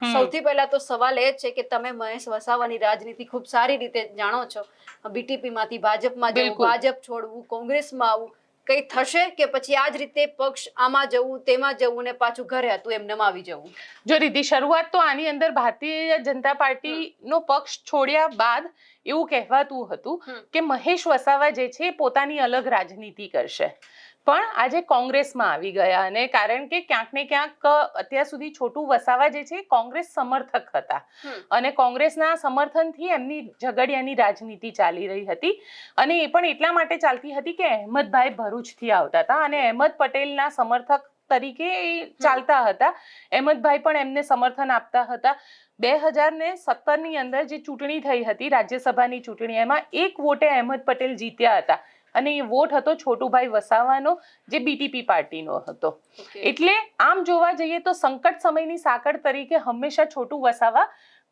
સૌથી પહેલા તો સવાલ એ છે કે તમે મહેશ વસાવાની રાજનીતિ ખૂબ સારી રીતે જાણો છો. બીટીપી માંથી ભાજપમાં જવું, ભાજપ છોડવું, કોંગ્રેસમાં આવવું, કઈ થશે કે પછી આ જ રીતે પક્ષ આમાં જવું તેમાં જવું ને પાછું ઘરે હતું એમ નમાવી જવું? જો રીતિ શરૂઆત તો આની અંદર ભારતીય જનતા પાર્ટી નો પક્ષ છોડ્યા બાદ એવું કહેવાતું હતું કે મહેશ વસાવા જે છે પોતાની અલગ રાજનીતિ કરશે, પણ આજે કોંગ્રેસમાં આવી ગયા. અને કારણ કે ક્યાંક ને ક્યાંક અત્યાર સુધી છોટુ વસાવા જે છે કોંગ્રેસ સમર્થક હતા અને કોંગ્રેસના સમર્થનથી એમની ઝઘડિયાની રાજનીતિ ચાલી રહી હતી. અને એ પણ એટલા માટે ચાલતી હતી કે અહેમદભાઈ ભરૂચથી આવતા હતા અને અહેમદ પટેલના સમર્થક તરીકે ચાલતા હતા. અહેમદભાઈ પણ એમને સમર્થન આપતા હતા. 2017 ની અંદર જે ચૂંટણી થઈ હતી રાજ્યસભાની ચૂંટણી, એમાં 1 વોટે અહેમદ પટેલ જીત્યા હતા અને એ વોટ હતો છોટુભાઈ વસાવાનો જે બીટીપી પાર્ટીનો હતો. એટલે આમ જોવા જઈએ તો સંકટ સમયની સાંકળ તરીકે હંમેશા છોટુ વસાવા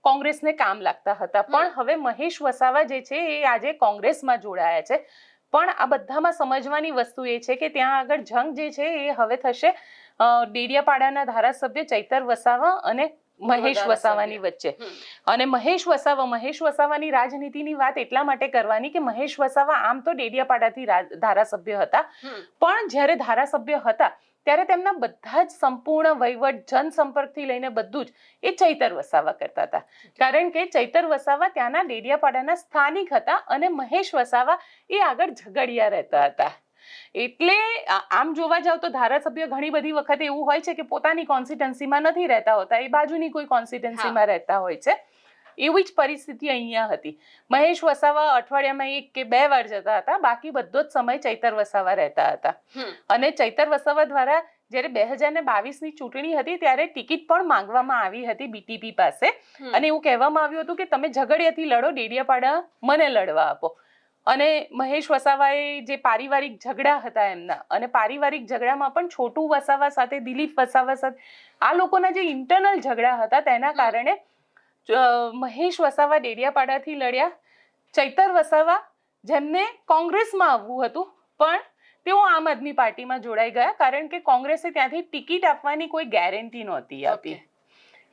કોંગ્રેસને કામ લાગતા હતા. પણ હવે મહેશ વસાવા જે છે એ આજે કોંગ્રેસમાં જોડાયા છે. પણ આ બધામાં સમજવાની વસ્તુ એ છે કે ત્યાં આગળ જંગ જે છે એ હવે થશે ડેડિયાપાડાના ધારાસભ્ય ચૈતર વસાવા અને મહેશ વસાવાની વચ્ચે. અને મહેશ વસાવાની રાજનીતિની વાત એટલા માટે કરવાની કે મહેશ વસાવા આમ તો ડેડિયાપાડાથી ધારાસભ્ય હતા, પણ જ્યારે ધારાસભ્ય હતા ત્યારે તેમના બધા જ સંપૂર્ણ વહીવટ જનસંપર્કથી લઈને બધું જ એ ચૈતર વસાવા કરતા હતા. કારણ કે ચૈતર વસાવા ત્યાંના ડેડિયાપાડાના સ્થાનિક હતા અને મહેશ વસાવા એ આગળ ઝઘડિયા રહેતા હતા. એટલે આમ જોવા જાવ તો ધારાસભ્ય ઘણી બધી વખત એવું હોય છે કે પોતાની કોન્સ્ટિટ્યુન્સીમાં નથી રહેતા હોતા, એ બાજુની કોઈ કોન્સ્ટિટ્યુન્સીમાં રહેતા હોય છે. એવી જ પરિસ્થિતિ અહીંયા હતી. મહેશ વસાવા અઠવાડિયામાં 1 કે 2 વાર જતા હતા, બાકી બધો જ સમય ચૈતર વસાવા રહેતા હતા. અને ચૈતર વસાવા દ્વારા જ્યારે 2022ની ચૂંટણી હતી ત્યારે ટિકિટ પણ માંગવામાં આવી હતી બીટીપી પાસે અને એવું કહેવામાં આવ્યું હતું કે તમે ઝઘડિયાથી લડો, ડેડિયાપાડા મને લડવા આપો. અને મહેશ વસાવાએ જે પારિવારિક ઝઘડા હતા એમના, અને પારિવારિક ઝઘડામાં પણ છોટુ વસાવા સાથે દિલીપ વસાવા સાથે આ લોકોના જે ઇન્ટરનલ ઝઘડા હતા તેના કારણે મહેશ વસાવા ડેડિયાપાડાથી લડ્યા. ચૈતર વસાવા જેમને કોંગ્રેસમાં આવવું હતું પણ તેઓ આમ આદમી પાર્ટીમાં જોડાઈ ગયા, કારણ કે કોંગ્રેસે ત્યાંથી ટિકિટ આપવાની કોઈ ગેરંટી નહોતી આપી.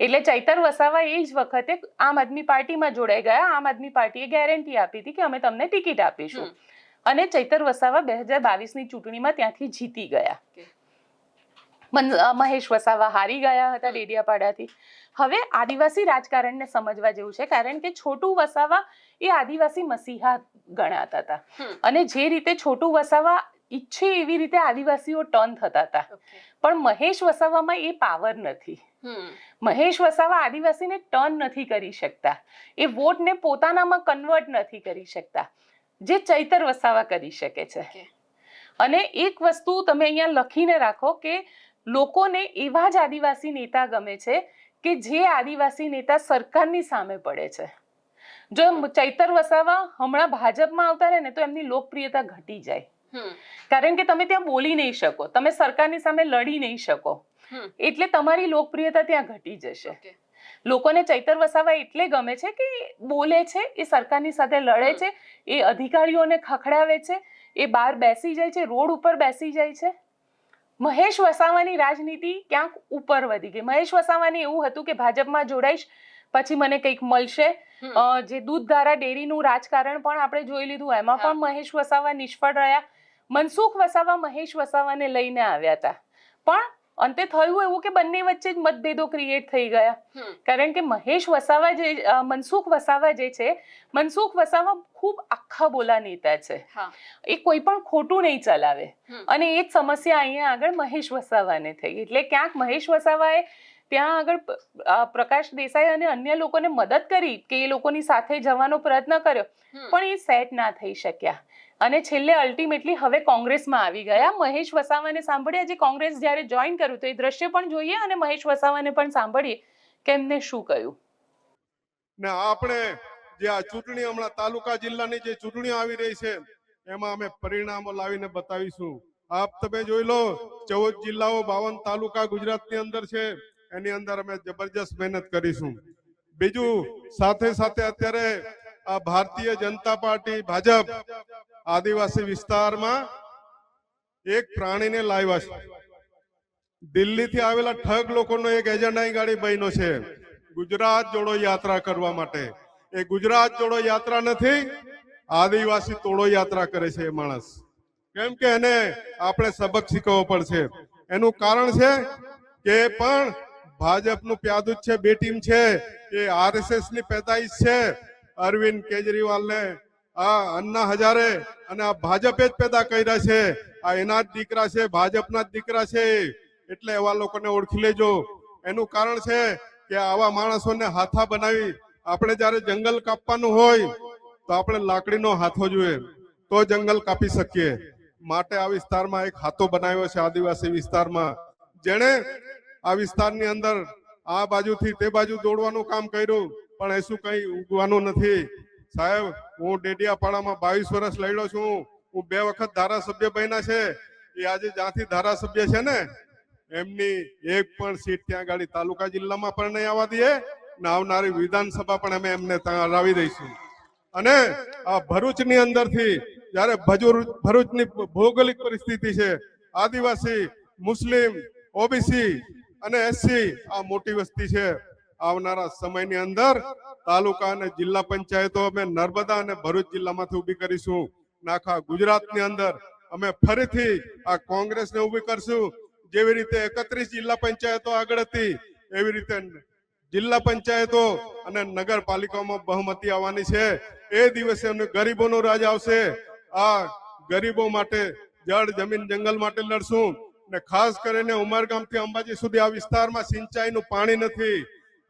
એટલે ચૈતર વસાવા એ જ વખતે આમ આદમી પાર્ટીમાં જોડાઈ ગયા. આમ આદમી પાર્ટીએ ગેરંટી આપી હતી કે અમે તમને ટિકિટ આપીશું અને ચૈતર વસાવા 2022ની ચૂંટણીમાં ત્યાંથી જીતી ગયા. મહેશ વસાવા હારી ગયા હતા ડેડિયાપાડાથી. હવે આદિવાસી રાજકારણને સમજવા જેવું છે, કારણ કે છોટુ વસાવા એ આદિવાસી મસીહા ગણાતા હતા અને જે રીતે છોટુ વસાવા ઈચ્છે એવી રીતે આદિવાસીઓ ટર્ન થતા હતા, પણ મહેશ વસાવામાં એ પાવર નથી. મહેશ વસાવા આદિવાસીને ટર્ન નથી કરી શકતા, એ વોટને પોતાનામાં કન્વર્ટ નથી કરી શકતા, જે ચૈતર વસાવા કરી શકે છે. અને એક વસ્તુ તમે અહીંયા લખીને રાખો કે લોકોને એવા જ આદિવાસી નેતા ગમે છે કે જે આદિવાસી નેતા સરકારની સામે પડે છે. જો ચૈતર વસાવા હમણાં ભાજપમાં આવતા રહે ને તો એમની લોકપ્રિયતા ઘટી જાય, કારણ કે તમે ત્યાં બોલી નહીં શકો, તમે સરકારની સામે લડી નહીં શકો, એટલે તમારી લોકપ્રિયતા ત્યાં ઘટી જશે. લોકોને ચૈતર વસાવા એટલે ગમે છે કે બોલે છે, એ સરકારની સાથે લડે છે, એ અધિકારીઓને ખખડાવે છે, એ બહાર બેસી જાય છે, રોડ ઉપર બેસી જાય છે. મહેશ વસાવાની રાજનીતિ ક્યાંક ઉપર વધી ગઈ. મહેશ વસાવાને એવું હતું કે ભાજપમાં જોડાઈશ પછી મને કંઈક મળશે. જે દૂધધારા ડેરીનું રાજકારણ પણ આપણે જોઈ લીધું, એમાં પણ મહેશ વસાવા નિષ્ફળ રહ્યા. મનસુખ વસાવા મહેશ વસાવાને લઈને આવ્યા હતા, પણ અંતે થયું એવું કે બંને વચ્ચે જ મતભેદો ક્રિએટ થઈ ગયા, કારણ કે મનસુખ વસાવા જે છે, મનસુખ વસાવા ખૂબ આખા બોલા નેતા છે. એ કોઈ પણ ખોટું નહીં ચલાવે અને એ જ સમસ્યા અહીંયા આગળ મહેશ વસાવાને થઈ. એટલે ક્યાંક મહેશ વસાવાએ ત્યાં આગળ પ્રકાશ દેસાઈ અને અન્ય લોકોને મદદ કરી કે એ લોકોની સાથે જવાનો પ્રયત્ન કર્યો, પણ એ સેટ ના થઈ શક્યા અને છેલ્લે અલ્ટિમેટલી હવે કોંગ્રેસમાં આવી ગયા. મહેશ વસાવાને સાંભળ્યા, જે કોંગ્રેસ જ્યારે જોઈન કર્યું તો એ દ્રશ્ય પણ જોઈએ અને મહેશ વસાવાને પણ સાંભળીએ કે એમને શું કહ્યું. ને આપણે જે આ ચૂંટણી હમણાં તાલુકા જિલ્લાની જે ચૂંટણીઓ આવી રહી છે એમાં અમે પરિણામો લાવીને બતાવીશું. આપ તમે જોઈ લો, 14 જિલ્લાઓ 52 તાલુકા ગુજરાતની અંદર છે, એની અંદર અમે જબરજસ્ત મહેનત કરીશું. બીજું સાથે સાથે અત્યારે આ ભારતીય જનતા પાર્ટી ભાજપ આદિવાસી વિસ્તારમાં એક પ્રાણીને લાવ્યા છે. દિલ્હીથી આવેલા ઠગ લોકોનો એક એજન્ડાની ગાડી બન્યો છે. ગુજરાત જોડો યાત્રા કરવા માટે. એ ગુજરાત જોડો યાત્રા નથી, આદિવાસી તોડો યાત્રા કરે છે એ માણસ. કેમ કે એને આપણે સબક શીખવવો પડશે. એનું કારણ છે કે એ પણ ભાજપનું પ્યાદુત છે, બે ટીમ છે, એ આરએસએસ ની પેદાઈશ છે. અરવિંદ કેજરીવાલ ને આ અન્ના હજારે અને આ ભાજપે જ પેદા કર્યા છે. આ એના જ દીકરા છે, ભાજપના જ દીકરા છે. એટલે એવા લોકોને ઓળખી લેજો. એનું કારણ છે કે આવા માણસોને હાથા બનાવી, આપણે જયારે જંગલ કાપવાનું હોય તો આપણે લાકડીનો હાથો જોઈએ તો જંગલ કાપી શકીએ. માટે આ વિસ્તારમાં એક હાથો બનાવ્યો છે આદિવાસી વિસ્તારમાં, જેણે આ વિસ્તારની અંદર આ બાજુથી તે બાજુ દોડવાનું કામ કર્યું, પણ એ શું કઈ ઉગવાનું નથી. સાહેબ, હું ડેડિયાપાડામાં 22 વર્ષ લડ્યો છું. હું 2 વખત ધારાસભ્ય બન્યા છે. એ આજે જ્યાંથી ધારાસભ્ય છે ને, એમની એક પણ સીટ ત્યાં ગાડી તાલુકા જિલ્લામાં પણ નહીં આવવા દઈએ ને આવનારી વિધાનસભા પણ અમે એમને ત્યાં હરાવી દઈશું. અને આ ભરૂચની અંદરથી જયારે ભરૂચની ભૌગોલિક પરિસ્થિતિ છે, આદિવાસી, મુસ્લિમ, ઓબીસી અને એસસી આ મોટી વસ્તી છે. આવનારા સમયની અંદર તાલુકા અને જિલ્લા પંચાયતો અમે નર્મદા અને ભરૂચ જિલ્લામાંથી ઉભી કરીશું. આખા ગુજરાતની અંદર અમે ફરીથી આ કોંગ્રેસને ઉભી કરશું. જેવી રીતે 31 જિલ્લા પંચાયતો આગળ હતી, એવી રીતે જિલ્લા પંચાયતો અને નગરપાલિકાઓમાં બહુમતી આવવાની છે. એ દિવસે અમને ગરીબોનો રાજ આવશે. આ ગરીબો માટે, જળ જમીન જંગલ માટે લડશું. ને ખાસ કરીને ઉમરગામથી અંબાજી સુધી આ વિસ્તારમાં સિંચાઈનું પાણી નથી.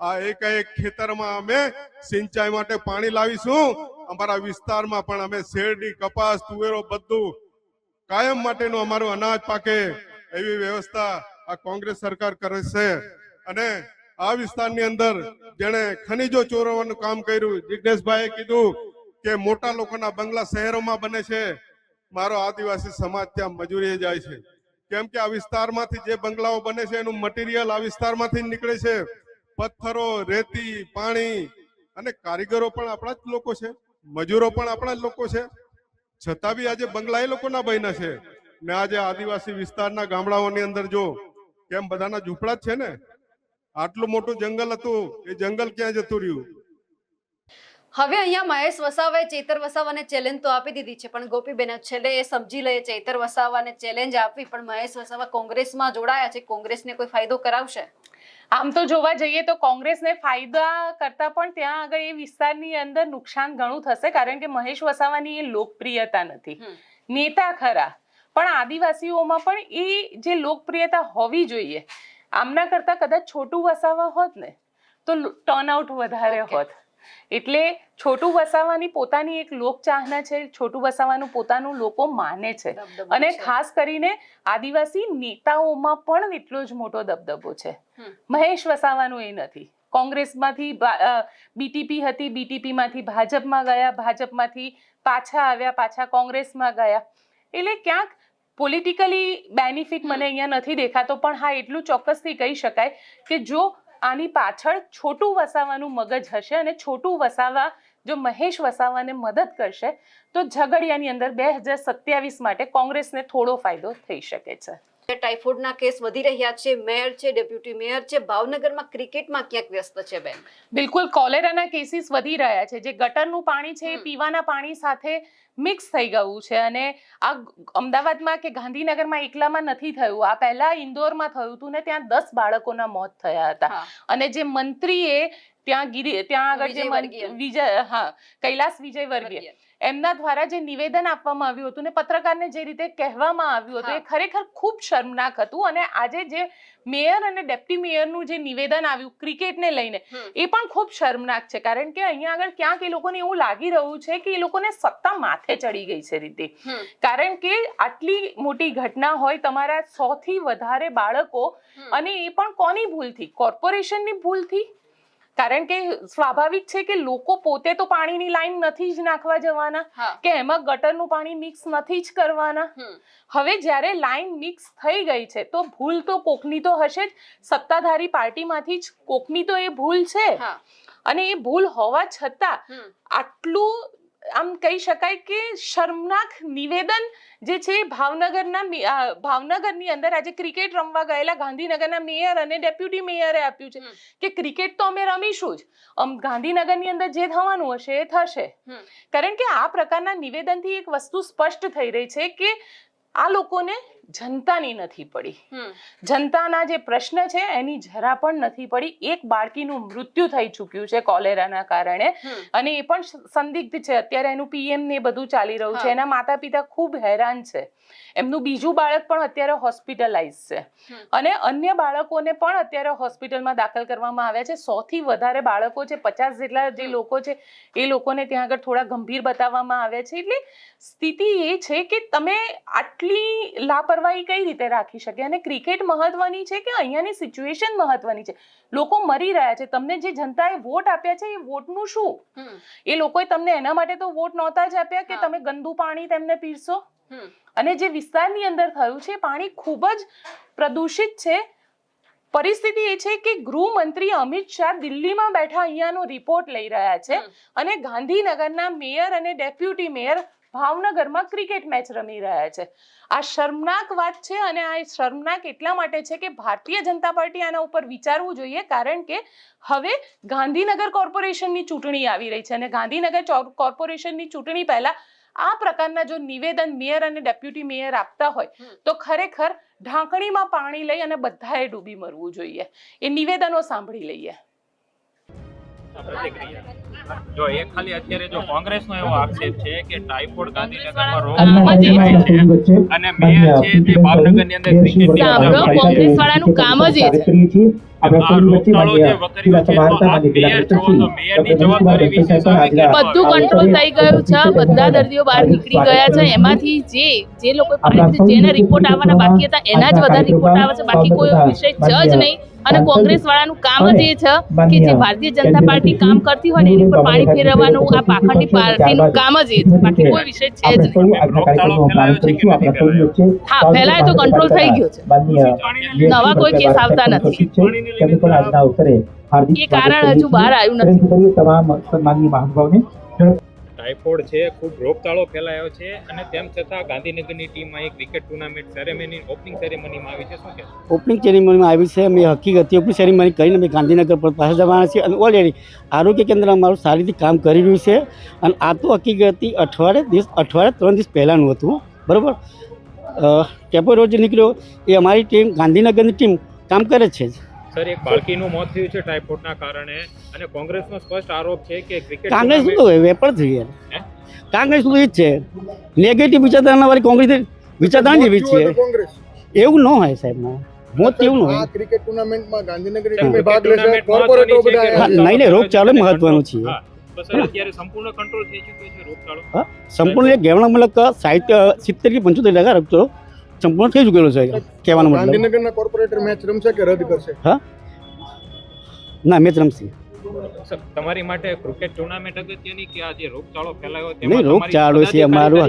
આ એક ખેતરમાં અમે સિંચાઈ માટે પાણી લાવીશું. અમારા વિસ્તારમાં પણ અમે શેરડી, કપાસ, તુવેરો બધું કાયમ માટેનું અમારું અનાજ પાકે એવી વ્યવસ્થા આ કોંગ્રેસ સરકાર કરે છે. અને આ વિસ્તારની અંદર જેણે ખનીજો ચોરવાનું કામ કર્યું, જિજ્ઞેશભાઈએ કીધું કે મોટા લોકોના બંગલા શહેરોમાં બને છે. મારો આદિવાસી સમાજ ત્યાં મજૂરીએ જાય છે. કેમ કે આ વિસ્તારમાંથી જે બંગલાઓ બને છે એનું મટીરિયલ આ વિસ્તારમાંથી નીકળે છે. પથ્થરો, રેતી, પાણી, અને કારીગરો પણ આપણા જ લોકો છે, મજૂરો પણ આપણા જ લોકો છે. છતાં બી આજે બંગલા એ લોકોના બન્યા છે. ને આજે આદિવાસી વિસ્તારના ગામડાઓની અંદર જો કેમ બધાના ઝૂંપડા જ છે ને. આટલું મોટું જંગલ હતું, એ જંગલ ક્યાં જતું રહ્યું? હવે અહીંયા મહેશ વસાવાએ ચેતર વસાવાને ચેલેન્જ તો આપી દીધી છે, પણ ગોપીબેન છેલ્લે એ સમજી લે, ચેતર વસાવાને ચેલેન્જ આપવી, પણ મહેશ વસાવા કોંગ્રેસમાં જોડાયા છે, કોંગ્રેસને કોઈ ફાયદો કરાવશે? આમ તો જોવા જઈએ તો કોંગ્રેસને ફાયદા કરતા પણ ત્યાં આગળ એ વિસ્તારની અંદર નુકસાન ઘણું થશે, કારણ કે મહેશ વસાવાની એ લોકપ્રિયતા નથી. નેતા ખરા, પણ આદિવાસીઓમાં પણ એ જે લોકપ્રિયતા હોવી જોઈએ, આમના કરતા કદાચ છોટુ વસાવા હોત ને તો ટર્નઆઉટ વધારે હોત. એટલે છોટુ વસાવાની પોતાની એક લોકચાહના છે, છોટુ વસાવાનું પોતાનું લોકો માને છે, અને ખાસ કરીને આદિવાસી નેતાઓમાં પણ એટલો જ મોટો દબદબો છે. મહેશ વસાવાનું એ નથી. કોંગ્રેસમાંથી બીટીપી હતી, બીટીપીમાંથી ભાજપમાં ગયા, ભાજપમાંથી પાછા આવ્યા, પાછા કોંગ્રેસમાં ગયા. એટલે ક્યાંક પોલિટિકલી બેનિફિટ મને અહીંયા નથી દેખાતો. પણ હા, એટલું ચોક્કસથી કહી શકાય કે જો આની પાછળ છોટુ વસાવાનું મગજ હશે અને છોટુ વસાવા જો મહેશ વસાવાને મદદ કરશે તો ઝઘડિયાની અંદર 2027 માટે કોંગ્રેસને થોડો ફાયદો થઈ શકે છે. ટાઇફોઇડના કેસ વધી રહ્યા છે, મેયર છે, ડેપ્યુટી મેયર છે, ભાવનગરમાં ક્રિકેટમાં ક્યાંક વ્યસ્ત છે બેન. બિલકુલ, કોલેરાના કેસીસ વધી રહ્યા છે. જે ગટરનું પાણી છે એ પીવાના પાણી સાથે મિક્સ થઈ ગયું છે, અને આ અમદાવાદમાં કે ગાંધીનગરમાં એકલામાં નથી થયું. આ પહેલા ઇન્દોરમાં થયું હતું ને ત્યાં 10 બાળકોના મોત થયા હતા. અને જે મંત્રીએ ત્યાં આગળ જે કૈલાસ વિજયવર્ગીય એમના દ્વારા જે નિવેદન આપવામાં આવ્યું હતું ને પત્રકારને જે રીતે કહેવામાં આવ્યું હતું, એ ખરેખર ખૂબ શર્મનાક હતું. અને આજે જે મેયર અને ડેપ્ટી મેયરનું જે નિવેદન આવ્યું ક્રિકેટને લઈને, એ પણ ખૂબ શર્મનાક છે. કારણ કે અહીંયા આગળ ક્યાંક એ લોકોને એવું લાગી રહ્યું છે કે એ લોકોને સત્તા માથે ચડી ગઈ છે રીતે. કારણ કે આટલી મોટી ઘટના હોય, તમારા 100 થી વધારે બાળકો, અને એ પણ કોની ભૂલથી? કોર્પોરેશનની ભૂલથી. કારણ કે સ્વાભાવિક છે કે લોકો પોતે તો પાણીની લાઈન નથી જ નાખવા જવાના, કે એમાં ગટરનું પાણી મિક્સ નથી જ કરવાના. હવે જ્યારે લાઈન મિક્સ થઈ ગઈ છે તો ભૂલ તો કોકની તો હશે જ. સત્તાધારી પાર્ટીમાંથી જ કોકની તો એ ભૂલ છે. અને એ ભૂલ હોવા છતાં આટલું આમ કહી શકાય કે શર્મનાક નિવેદન જે છે ભાવનગરની અંદર આજે ક્રિકેટ રમવા ગયેલા ગાંધીનગરના મેયર અને ડેપ્યુટી મેયરે આપ્યું છે કે ક્રિકેટ તો અમે રમીશું જ, ગાંધીનગરની અંદર જે થવાનું હશે એ થશે. કારણ કે આ પ્રકારના નિવેદનથી એક વસ્તુ સ્પષ્ટ થઈ રહી છે કે આ લોકોને જનતાની નથી પડી, જનતાના જે પ્રશ્ન છે એની જરા પણ નથી પડી. એક બાળકીનું મૃત્યુ થઈ ચૂક્યું છે કોલેરાના કારણે અને એ પણ સંદિગ્ધ છે. અત્યારે એનું પીએમ ને બધું ચાલી રહ્યું છે. એના માતા પિતા ખૂબ હેરાન છે. એમનું બીજું બાળક પણ અત્યારે હોસ્પિટલાઇઝ છે અને અન્ય બાળકોને પણ અત્યારે હોસ્પિટલમાં દાખલ કરવામાં આવ્યા છે. 100 થી વધારે બાળકો છે, 50 જેટલા જે લોકો છે એ લોકોને ત્યાં આગળ થોડા ગંભીર બતાવવામાં આવ્યા છે. એટલે સ્થિતિ એ છે કે તમે આટલી લાપરવાહી કઈ રીતે રાખી શકે? અને ક્રિકેટ મહત્વની છે કે અહીંયાની સિચ્યુએશન મહત્વની છે? લોકો મરી રહ્યા છે. તમને જે જનતાએ વોટ આપ્યા છે એ વોટનું શું? એ લોકોએ તમને એના માટે તો વોટ નહોતા જ આપ્યા કે તમે ગંદુ પાણી તેમને પીરસો. અને જે વિસ્તારની અંદર થયું છે પાણી ખૂબ જ પ્રદૂષિત છે. પરિસ્થિતિ એ છે કે ગૃહમંત્રી અમિત શાહ દિલ્હીમાં બેઠા અહીંયાનો રિપોર્ટ લઈ રહ્યા છે અને ગાંધીનગરના મેયર અને ડેપ્યુટી મેયર ભાવનગરમાં ક્રિકેટ મેચ રમી રહ્યા છે. આ શર્મનાક વાત છે અને આ શર્મનાક એટલા માટે છે કે ભારતીય જનતા પાર્ટી આના ઉપર વિચારવું જોઈએ. કારણ કે હવે ગાંધીનગર કોર્પોરેશનની ચૂંટણી આવી રહી છે અને ગાંધીનગર કોર્પોરેશનની ચૂંટણી પહેલા આ પ્રકારના જો નિવેદન મેયર અને ડેપ્યુટી મેયર આપતા હોય તો ખરેખર ઢાંકણીમાં પાણી લઈ અને બધાએ ડૂબી મરવું જોઈએ. એ નિવેદનો સાંભળી લઈએ. જો એ ખાલી અત્યારે જો કોંગ્રેસનો એવો આક્ષેપ છે કે ટાઇફોઇડ ગાંધીનગરમાં રોગ છે અને મેયર છે તે ભાવનગરની અંદર ક્રિકેટ કોંગ્રેસ વાળાનું કામ જ એ છે. બધું કંટ્રોલ થઈ ગયું છે. બધા દર્દીઓ બહાર નીકળી ગયા છે. એમાંથી જે લોકો જેના રિપોર્ટ આવવાના બાકી હતા એના જ વધારે રિપોર્ટ આવે છે. બાકી કોઈ વિષય છે જ નહીં. અને કોંગ્રેસ વાળાનું કામ જ એ છે કે જે ભારતીય જનતા પાર્ટી કામ કરતી હોય ને એની પર પાણી ફેરવવાનું આ પાખંડી પાર્ટીનું કામ જ એ છે. બાકી કોઈ વિષય છે જ નહીં. હા, ફેલાય તો કંટ્રોલ થઈ ગયો છે. નવા કોઈ કેસ આવતા નથી. એ કારણ હજુ બહાર આવ્યું નથી. ટાઇફોઇડ છે, ખૂબ રોગચાળો ફેલાયો છે અને તેમ છતાં ગાંધીનગરની ટીમ અહીં ક્રિકેટ ટુર્નામેન્ટ સેરેમની ઓપનિંગ સેરેમનીમાં આવી છે. શું કહેશો? ઓપનિંગ સેરેમનીમાં આવી છે. અમે હકીકત ઓપનિંગ સેરેમની કરીને અમે ગાંધીનગર પર પાછા જવાના છીએ અને ઓલરેડી આરોગ્ય કેન્દ્ર અમારું સારી રીતે કામ કરી રહ્યું છે. અને આ તો હકીકતથી અઠવાડિયે 3 દિવસ પહેલાંનું હતું. બરાબર, ટેપો રોજ નીકળ્યો એ અમારી ટીમ ગાંધીનગરની ટીમ કામ કરે છે. સર, એક બાળકીનું મોત થયું છે ટાઇફોઇડના કારણે અને કોંગ્રેસનો સ્પષ્ટ આરોપ છે કે ક્રિકેટ કાંગ્રેસ તો વેપર થઈ ગયા. કાંગ્રેસ તો એ જ છે, નેગેટિવ વિચારધારણા વાળી કોંગ્રેસ વિચારધારા જેવી છે. એવું ન હોય સાહેબ, મોત એવું ન હોય. ક્રિકેટ ટુર્નામેન્ટમાં ગાંધીનગરની ટીમે ભાગ લેશે, કોર્પોરેટરો બધા નહીં રોગચાળો મહત્વનું છે. અત્યારે સંપૂર્ણ કંટ્રોલ થઈ ચૂક્યો છે રોગચાળો. સંપૂર્ણ કહેવાનો મતલબ 70 થી 75% રોગચાળો સંપૂર્ણ થઈ ચૂકેલો છે કહેવાનો મતલબ. ગાંધીનગરના કોર્પોરેટર મેચ રમશે કે રદ કરશે? હા, ના, મેચ રમશે. તમારી માટે ક્રિકેટ ટુર્નામેન્ટ અગત્યની કે આ જે રોગચાળો ફેલાયો નહીં, રોગચાળો છે અમારું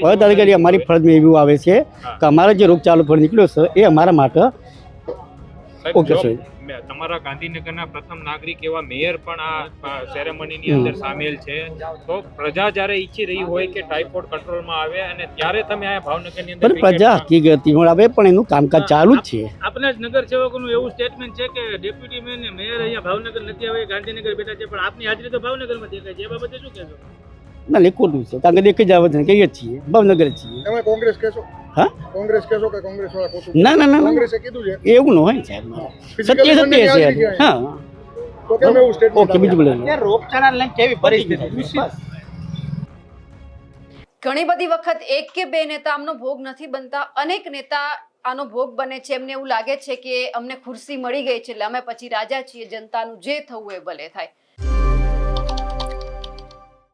પદ અધિકારી અમારી ફરજમાં એવું આવે છે કે અમારો જે રોગચાળો ફળ નીકળ્યો છે એ અમારા માટે ઓકે છે. તમારા ગાંધીનગરના પ્રથમ નાગરિક એવા મેયર પણ આ સેરેમનીની અંદર સામેલ છે. તો પ્રજા જ્યારે ઈચ્છી રહી હોય કે ટાઇફોઇડ કંટ્રોલમાં આવે અને ત્યારે તમે આ ભાવનગરની અંદર પ્રજા હકીકતી આવે પણ એનું કામકાજ ચાલુ જ છે. આપના જ નગર સેવકોનું એવું સ્ટેટમેન્ટ છે કે ડેપ્યુટી મેયર અહીંયા ભાવનગર નથી આવે, ગાંધીનગર બેઠા છે, પણ આપની હાજરી તો ભાવનગરમાં દેખાય છે. એ બાબતે શું કહેશો? ના, ખોટું છે. કારણ કે દેખી જ આવે છે, કહીએ છીએ ભાવનગર છીએ. તમે કોંગ્રેસ કહેશો? હા, કોંગ્રેસ કહેશો કે કોંગ્રેસ વાળા ખોટું? ના, કોંગ્રેસે કીધું છે એવું ન હોય સાહેબ. સત્ય છે. હા, તો કેમ એવું સ્ટેટમેન્ટ? ઓકે, બીજું બોલો. ઘણી બધી વખત એક કે બે નેતા આમનો ભોગ નથી બનતા, અનેક નેતા આનો ભોગ બને છે. એમને એવું લાગે છે કે અમને ખુરશી મળી ગઈ છે એટલે અમે પછી રાજા છીએ, જનતાનું જે થવું એ ભલે થાય.